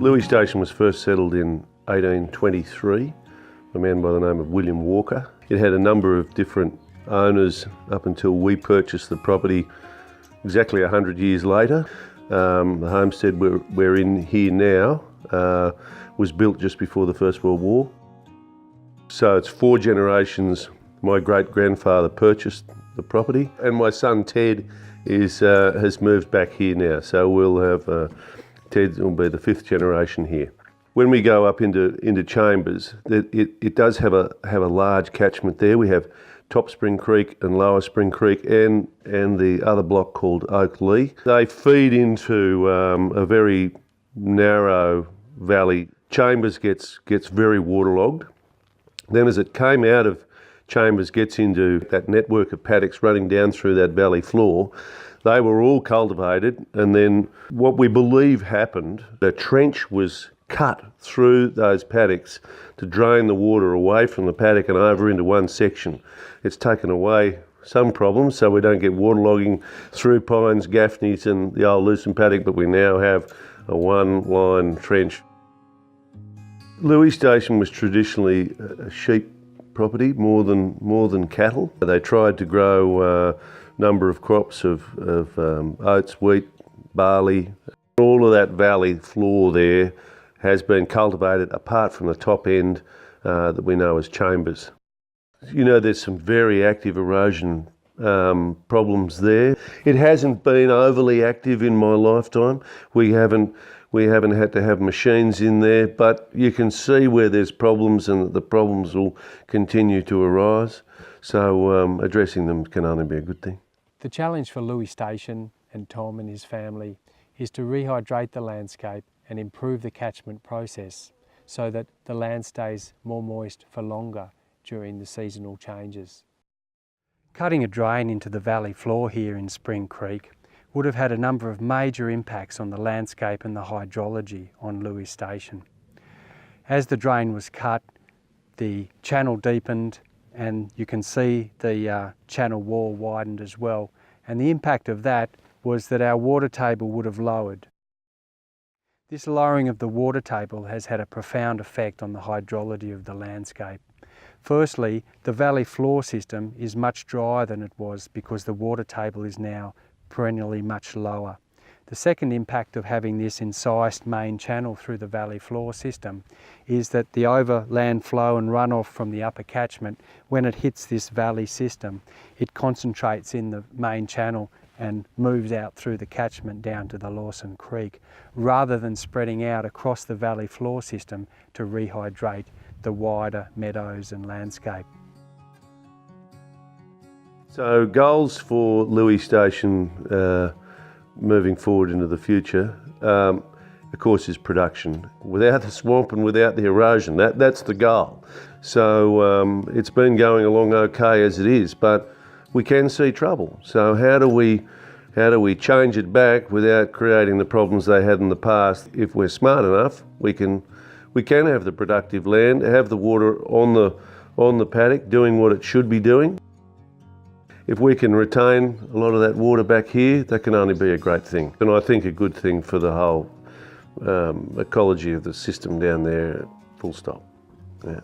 Lue Station was first settled in 1823, a man by the name of William Walker. It had a number of different owners up until we purchased the property exactly 100 years later. The homestead we're in here now was built just before the First World War. So it's 4 generations. My great-grandfather purchased the property, and my son Ted has moved back here now. So we'll have Ted will be the 5th generation here. When we go up into Chambers, it does have a large catchment there. We have Top Spring Creek and Lower Spring Creek and the other block called Oak Lee. They feed into a very narrow valley. Chambers gets very waterlogged. Then as it came out of Chambers, gets into that network of paddocks running down through that valley floor. They were all cultivated, and then what we believe happened, the trench was cut through those paddocks to drain the water away from the paddock and over into one section. It's taken away some problems, so we don't get waterlogging through pines, gaffneys and the old lucerne paddock, but we now have a one-line trench. Lue Station was traditionally a sheep property more than cattle. They tried to grow a number of crops of oats, wheat, barley. All of that valley floor there has been cultivated apart from the top end that we know as Chambers. You know, there's some very active erosion problems there. It hasn't been overly active in my lifetime. We haven't had to have machines in there, but you can see where there's problems and the problems will continue to arise. So addressing them can only be a good thing. The challenge for Lue Station and Tom and his family is to rehydrate the landscape and improve the catchment process so that the land stays more moist for longer during the seasonal changes. Cutting a drain into the valley floor here in Spring Creek would have had a number of major impacts on the landscape and the hydrology on Lue Station. As the drain was cut, the channel deepened, and you can see the channel wall widened as well. And the impact of that was that our water table would have lowered. This lowering of the water table has had a profound effect on the hydrology of the landscape. Firstly, the valley floor system is much drier than it was because the water table is now perennially much lower. The second impact of having this incised main channel through the valley floor system is that the overland flow and runoff from the upper catchment, when it hits this valley system, it concentrates in the main channel and moves out through the catchment down to the Lawson Creek, rather than spreading out across the valley floor system to rehydrate the wider meadows and landscape. So goals for Lue Station moving forward into the future, of course, is production. Without the swamp and without the erosion, that's the goal. So it's been going along okay as it is, but we can see trouble. So how do we change it back without creating the problems they had in the past? If we're smart enough, we can have the productive land, have the water on the paddock doing what it should be doing. If we can retain a lot of that water back here, that can only be a great thing. And I think a good thing for the whole ecology of the system down there, full stop. Yeah.